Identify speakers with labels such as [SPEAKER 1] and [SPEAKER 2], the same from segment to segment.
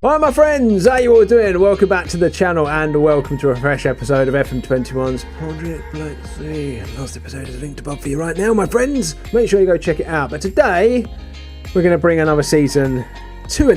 [SPEAKER 1] Hi my friends, how you all doing? Welcome back to the channel and welcome to a fresh episode of FM21's Project Black Sea. Last episode is linked above for you right now, my friends. Make sure you go check it out. But today, we're going to bring another season to an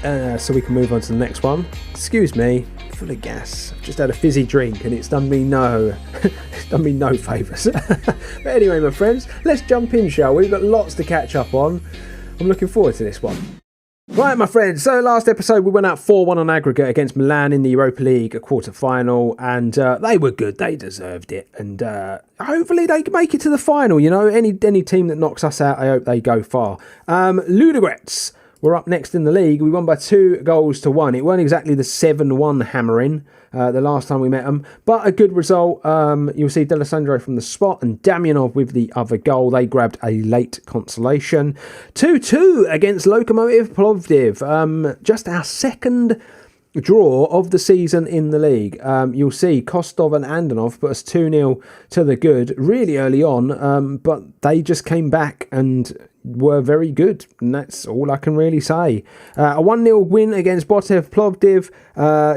[SPEAKER 1] end. So we can move on to the next one. Excuse me, full of gas. I've just had a fizzy drink and it's done me no favours. But anyway, my friends, let's jump in, shall we? We've got lots to catch up on. I'm looking forward to this one. Right, my friends, so last episode we went out 4-1 on aggregate against Milan in the Europa League, a quarter-final, and they were good, they deserved it, and hopefully they can make it to the final, you know, any team that knocks us out, I hope they go far. Ludogorets were up next in the league. We won by 2-1. It weren't exactly the 7-1 hammering the last time we met them, but a good result. You'll see D'Alessandro from the spot and Damianov with the other goal. They grabbed a late consolation. 2-2 against Lokomotiv Plovdiv. Just our second draw of the season in the league. You'll see Kostov and Andanov put us 2-0 to the good really early on, but they just came back and were very good, and that's all I can really say. A 1-0 win against Botev Plovdiv.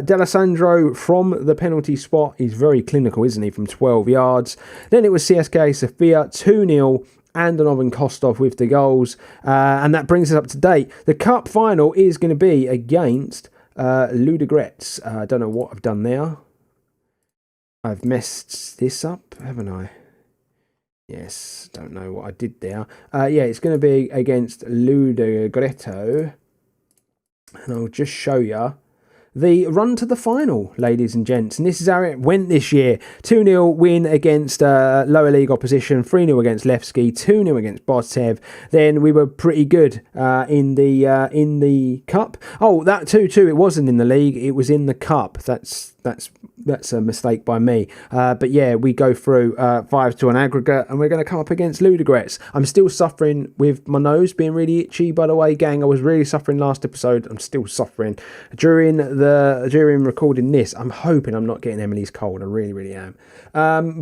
[SPEAKER 1] D'Alessandro from the penalty spot. He's very clinical, isn't he, from 12 yards. Then it was CSKA Sofia, 2-0. Andanov and Kostov with the goals. And that brings us up to date. The cup final is going to be against Ludogorets. I don't know what I've done there. I've messed this up, haven't I? Yes, don't know what I did there. Yeah, it's going to be against Ludogorets. And I'll just show you the run to the final, ladies and gents. And this is how it went this year. 2-0 win against lower league opposition. 3-0 against Levski. 2-0 against Botev. Then we were pretty good in the cup. Oh, that 2-2, it wasn't in the league. It was in the cup. That's a mistake by me. But yeah, we go through 5-2 on aggregate, and we're going to come up against Ludogorets. I'm still suffering with my nose being really itchy, by the way, gang. I was really suffering last episode. I'm still suffering during recording this. I'm hoping I'm not getting Emily's cold. I really, really am.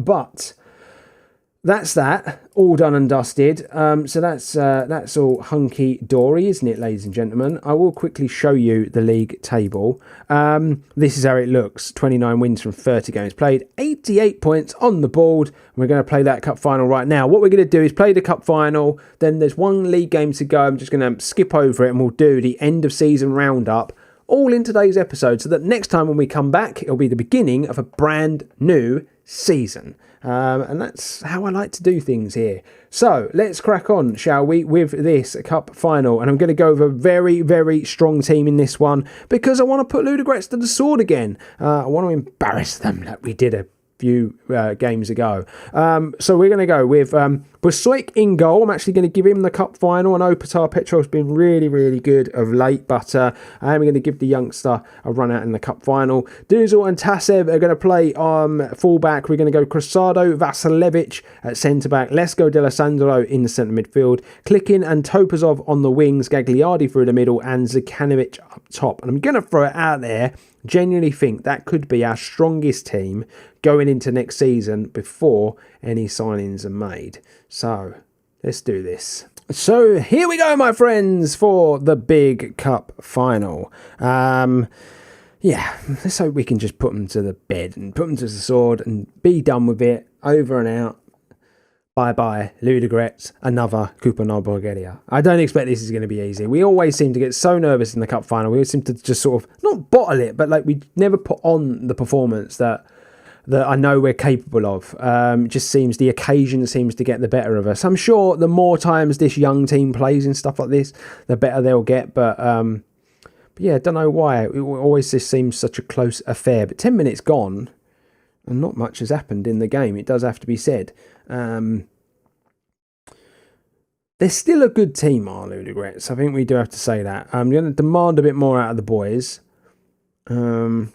[SPEAKER 1] But that's that, all done and dusted. So that's all hunky-dory, isn't it, ladies and gentlemen? I will quickly show you the league table. This is how it looks. 29 wins from 30 games played, 88 points on the board. We're going to play that cup final right now. What we're going to do is play the cup final. Then there's one league game to go. I'm just going to skip over it and we'll do the end of season roundup all in today's episode, so that next time when we come back, it'll be the beginning of a brand new season. And that's how I like to do things here. So let's crack on, shall we, with this cup final. And I'm going to go with a very, very strong team in this one because I want to put Ludogorets to the sword again. I want to embarrass them like we did a few games ago. So we're going to go with Busoik in goal. I'm actually going to give him the cup final. I know Petar Petrov's been really, really good of late, but I am going to give the youngster a run out in the cup final. Duzel and Tasev are going to play full-back. We're going to go Crosado, Vasilevich at centre-back. Let's go D'Alessandro in the centre midfield. Klikin and Topazov on the wings. Gagliardi through the middle and Zekanovic up top. And I'm going to throw it out there. Genuinely think that could be our strongest team going into next season before any signings are made. So let's do this. So here we go, my friends, for the big cup final. Yeah, let's hope we can just put them to the bed and put them to the sword and be done with it. Over and out. Bye-bye, Ludogorets, another Kupa Bulgaria. I don't expect this is going to be easy. We always seem to get so nervous in the cup final. We always seem to just sort of, not bottle it, but like we never put on the performance that I know we're capable of. It just seems, the occasion seems to get the better of us. I'm sure the more times this young team plays and stuff like this, the better they'll get. But yeah, I don't know why. It always just seems such a close affair. But 10 minutes gone, and not much has happened in the game. It does have to be said. They're still a good team, are Ludogorets. I think we do have to say that. I'm going to demand a bit more out of the boys. Yeah,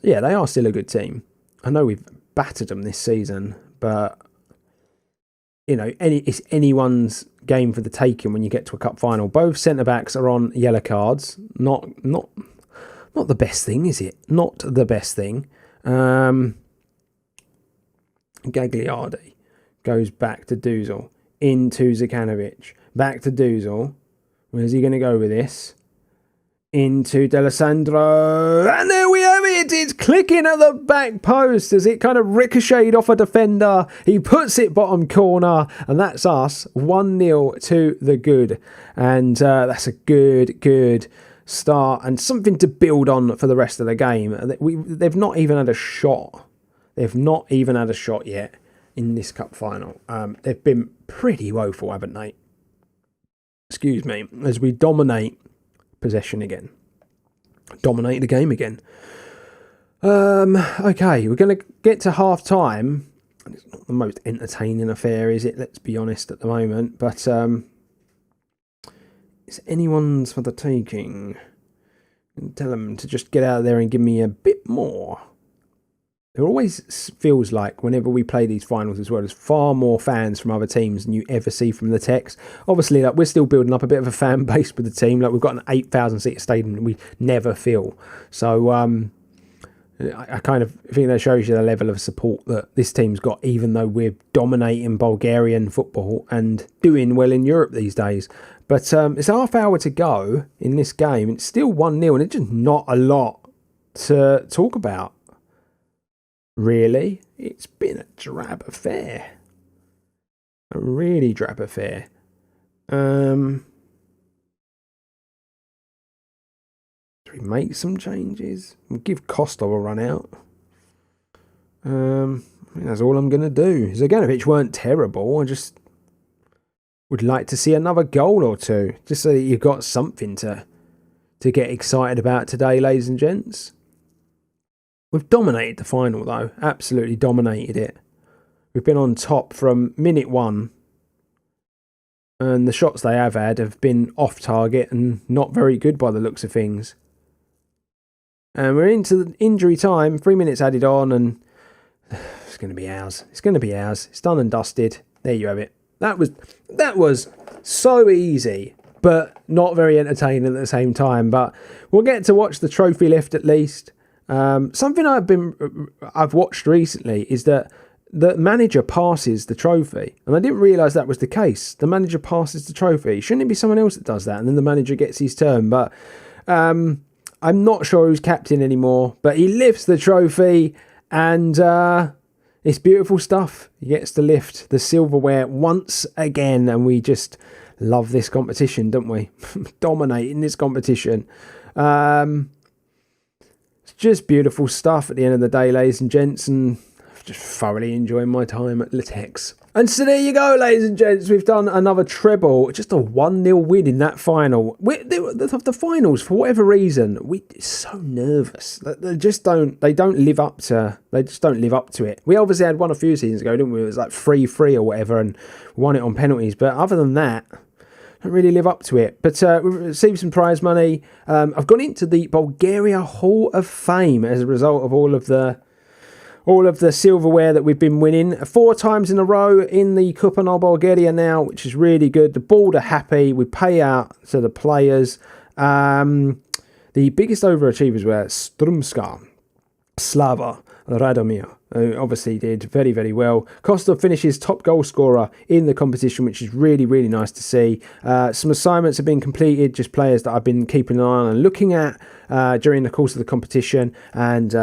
[SPEAKER 1] they are still a good team. I know we've battered them this season, but you know, it's anyone's game for the taking when you get to a cup final. Both centre backs are on yellow cards. Not the best thing, is it? Not the best thing. Gagliardi goes back to Duzel, into Zekanovic, back to Duzel. Where's he going to go with this? into D'Alessandro, and there we have it. It's clicking at the back post as it kind of ricocheted off a defender. He puts it bottom corner, and that's us 1-0 to the good. And that's a good start and something to build on for the rest of the game. They've not even had a shot. They've not even had a shot yet in this cup final. They've been pretty woeful, haven't they? Excuse me, as we dominate possession again. Dominate the game again. Okay, we're going to get to half time. It's not the most entertaining affair, is it? Let's be honest at the moment. But it's anyone's for the taking. Tell them to just get out there and give me a bit more. It always feels like whenever we play these finals as well, there's far more fans from other teams than you ever see from the Tex. Obviously, like, we're still building up a bit of a fan base with the team. Like, we've got an 8,000 seat stadium that we never fill. So I kind of think that shows you the level of support that this team's got, even though we're dominating Bulgarian football and doing well in Europe these days. But it's a half hour to go in this game. It's still 1-0 and it's just not a lot to talk about. Really, it's been a drab affair. A really drab affair. Do we make some changes? We'll give Kostov a run out. I think that's all I'm going to do. Zaganovic weren't terrible. I just would like to see another goal or two. Just so that you've got something to get excited about today, ladies and gents. We've dominated the final, though. Absolutely dominated it. We've been on top from minute one. And the shots they have had have been off target and not very good by the looks of things. And we're into the injury time. 3 minutes added on and it's going to be ours. It's going to be ours. It's done and dusted. There you have it. That was so easy, but not very entertaining at the same time. But we'll get to watch the trophy lift at least. Something I've watched recently is that the manager passes the trophy, and I didn't realise that was the case. The manager passes the trophy. Shouldn't it be someone else that does that, and then the manager gets his turn? But I'm not sure who's captain anymore. But he lifts the trophy, and it's beautiful stuff. He gets to lift the silverware once again, and we just love this competition, don't we? Dominating this competition. Just beautiful stuff at the end of the day, ladies and gents, and I've just thoroughly enjoyed my time at Litex. And so there you go, ladies and gents, we've done another treble, just a 1-0 win in that final. The finals, for whatever reason, we're so nervous. They just don't live up to it. We obviously had one a few seasons ago, didn't we? It was like 3-3 or whatever, and we won it on penalties. But other than that, don't really live up to it. But we've received some prize money. I've gone into the Bulgaria Hall of Fame as a result of all of the silverware that we've been winning 4 times in a row in the Kupa na Bulgaria now, which is really good. The board are happy. We pay out to the players. The biggest overachievers were Strumska, Slava, Radomir, who obviously did very, very well. Kostov finishes top goal scorer in the competition, which is really, really nice to see. Some assignments have been completed, just players that I've been keeping an eye on and looking at during the course of the competition. And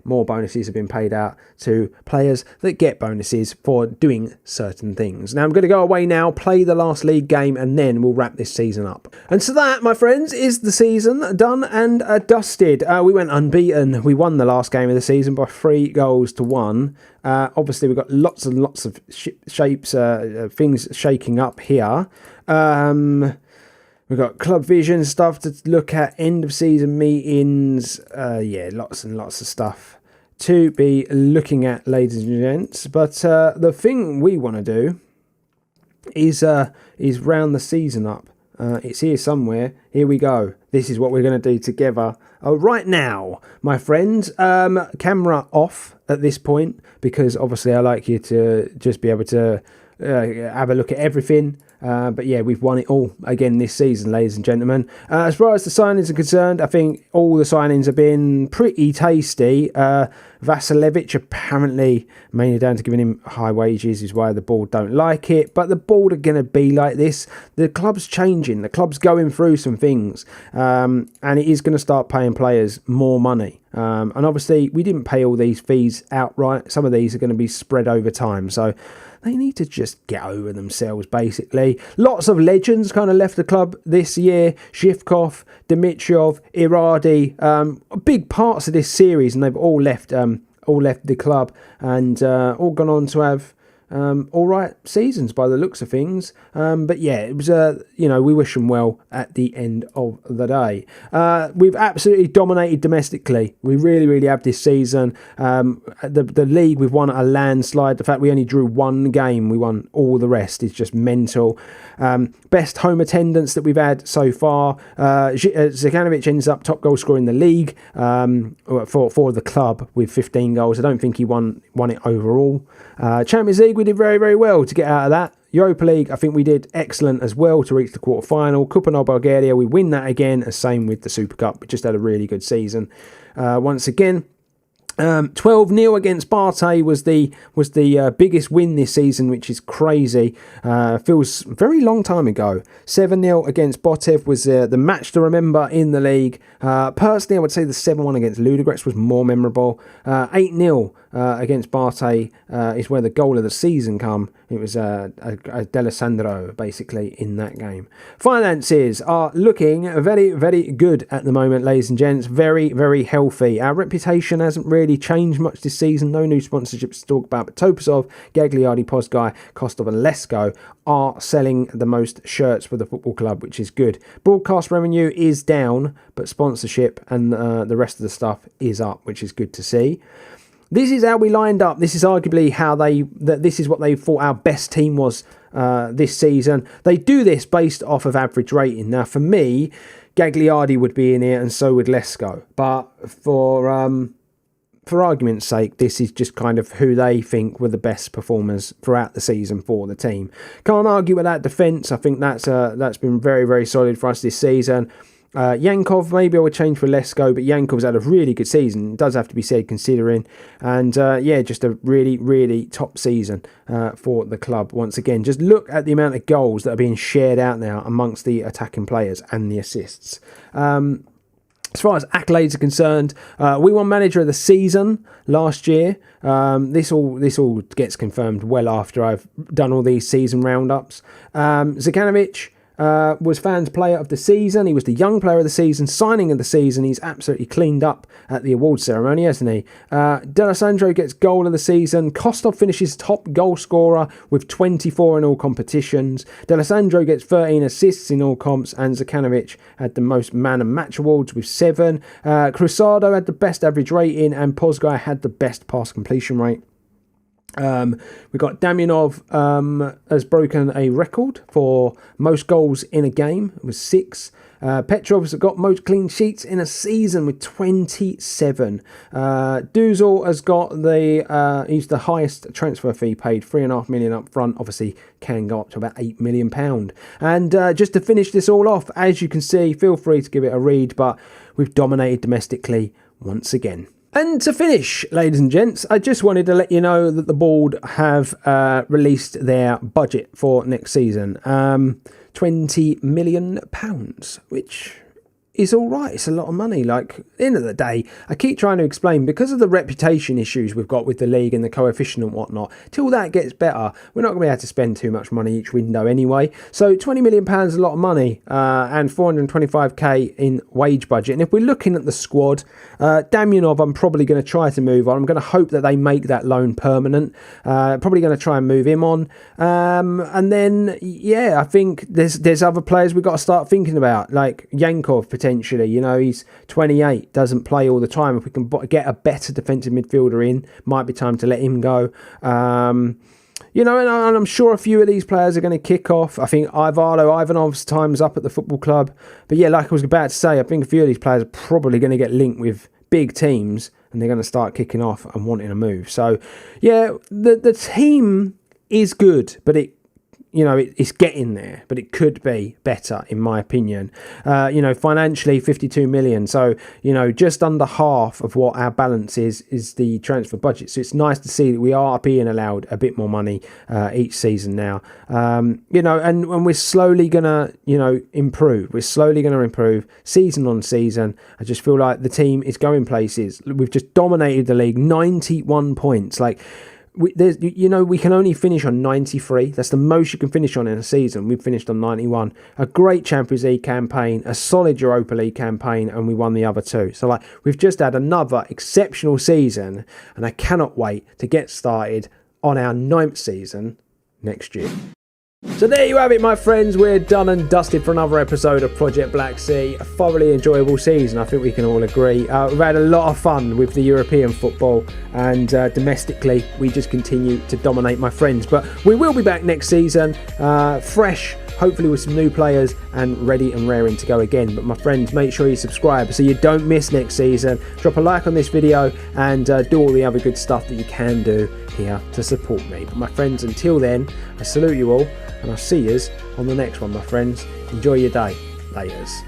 [SPEAKER 1] more bonuses have been paid out to players that get bonuses for doing certain things. Now I'm going to go away now, play the last league game, and then we'll wrap this season up. And so that, my friends, is the season done and dusted. We went unbeaten. We won the last game of the season by 3-1. Obviously, we've got lots and lots of shapes, things shaking up here. We've got club vision stuff to look at, end of season meetings. Lots and lots of stuff to be looking at, ladies and gents. But the thing we want to do is round the season up. It's here somewhere. Here we go. This is what we're going to do together right now, my friends. Camera off at this point, because obviously I like you to just be able to have a look at everything. But yeah, we've won it all again this season, ladies and gentlemen. As far as the signings are concerned, I think all the signings have been pretty tasty. Vasilevich, apparently, mainly down to giving him high wages, is why the board don't like it. But the board are going to be like this. The club's changing. The club's going through some things. And it is going to start paying players more money. And obviously, we didn't pay all these fees outright. Some of these are going to be spread over time. So they need to just get over themselves, basically. Lots of legends kind of left the club this year. Shivkov, Dimitrov, Iradi, big parts of this series, and they've all left the club and all gone on to have all right seasons by the looks of things. But yeah, it was we wish them well at the end of the day. We've absolutely dominated domestically. We really, really have this season. The league, we've won a landslide. The fact we only drew one game, we won all the rest, is just mental. Best home attendance that we've had so far. Zekanovic ends up top goal scorer in the league for the club with 15 goals. I don't think he won it overall. Champions League, we did very, very well to get out of that. Europa League, I think we did excellent as well to reach the quarter-final. Kupa Bulgaria, we win that again, as same with the Super Cup. We just had a really good season once again. 12-0 against Barte was the biggest win this season, which is crazy. Feels very long time ago. 7-0 against Botev was the match to remember in the league. Personally, I would say the 7-1 against Ludogorets was more memorable. 8-0 against Barte is where the goal of the season come. It was D'Alessandro, basically, in that game. Finances are looking very, very good at the moment, ladies and gents. Very, very healthy. Our reputation hasn't really changed much this season. No new sponsorships to talk about, but Topasov, Gagliardi, Posgai, Kostov and Lesko are selling the most shirts for the football club, which is good. Broadcast revenue is down, but sponsorship and the rest of the stuff is up, which is good to see. This is how we lined up. This is arguably this is what they thought our best team was this season. They do this based off of average rating. Now, for me, Gagliardi would be in here, and so would Lesko. But for argument's sake, this is just kind of who they think were the best performers throughout the season for the team. Can't argue with that defence. I think that's been very, very solid for us this season. Yankov, maybe I would change for Lesko, but Yankov's had a really good season. It does have to be said, considering. And just a really, really top season for the club. Once again, just look at the amount of goals that are being shared out now amongst the attacking players and the assists. As far as accolades are concerned, we won Manager of the Season last year. This all gets confirmed well after I've done all these season roundups. Zekanovic was Fans Player of the Season. He was the Young Player of the Season, Signing of the Season. He's absolutely cleaned up at the awards ceremony, hasn't he? D'Alessandro gets Goal of the Season. Kostov finishes top goal scorer with 24 in all competitions. D'Alessandro gets 13 assists in all comps, and Zekanovic had the most Man and Match awards with 7. Cruzado had the best average rating, and Posgai had the best pass completion rate. We got Damianov has broken a record for most goals in a game. It was 6. Petrov's got most clean sheets in a season with 27. Duzel has got he's the highest transfer fee paid, £3.5 million up front. Obviously can go up to about £8 million. And just to finish this all off, as you can see, feel free to give it a read, but we've dominated domestically once again. And to finish, ladies and gents, I just wanted to let you know that the board have released their budget for next season. £20 million, which is all right. It's a lot of money. Like, at the end of the day, I keep trying to explain, because of the reputation issues we've got with the league and the coefficient and whatnot, till that gets better, we're not going to be able to spend too much money each window anyway. So £20 million is a lot of money, and 425k in wage budget. And if we're looking at the squad, Damianov, I'm probably going to try to move on. I'm going to hope that they make that loan permanent. Probably going to try and move him on. And then, I think there's other players we've got to start thinking about, like Yankov potentially. He's 28, doesn't play all the time. If we can get a better defensive midfielder in, might be time to let him go. And I'm sure a few of these players are going to kick off. I think Ivanov's time's up at the football club. But yeah, like I was about to say, I think a few of these players are probably going to get linked with big teams, and they're going to start kicking off and wanting to move. So yeah, the team is good, but it it's getting there, but it could be better, in my opinion. Financially, 52 million. So, just under half of what our balance is the transfer budget. So it's nice to see that we are being allowed a bit more money each season now. And we're slowly going to, improve. We're slowly going to improve season on season. I just feel like the team is going places. We've just dominated the league, 91 points. We can only finish on 93. That's the most you can finish on in a season. We've finished on 91. A great Champions League campaign, a solid Europa League campaign, and we won the other two. So we've just had another exceptional season, and I cannot wait to get started on our 9th season next year. So there you have it, my friends. We're done and dusted for another episode of Project Black Sea. A thoroughly enjoyable season, I think we can all agree. We've had a lot of fun with the European football, and domestically we just continue to dominate, my friends. But we will be back next season, fresh, hopefully with some new players, and ready and raring to go again. But my friends, make sure you subscribe so you don't miss next season. Drop a like on this video and do all the other good stuff that you can do here to support me. But my friends, until then, I salute you all, and I'll see yous on the next one, my friends. Enjoy your day. Laters.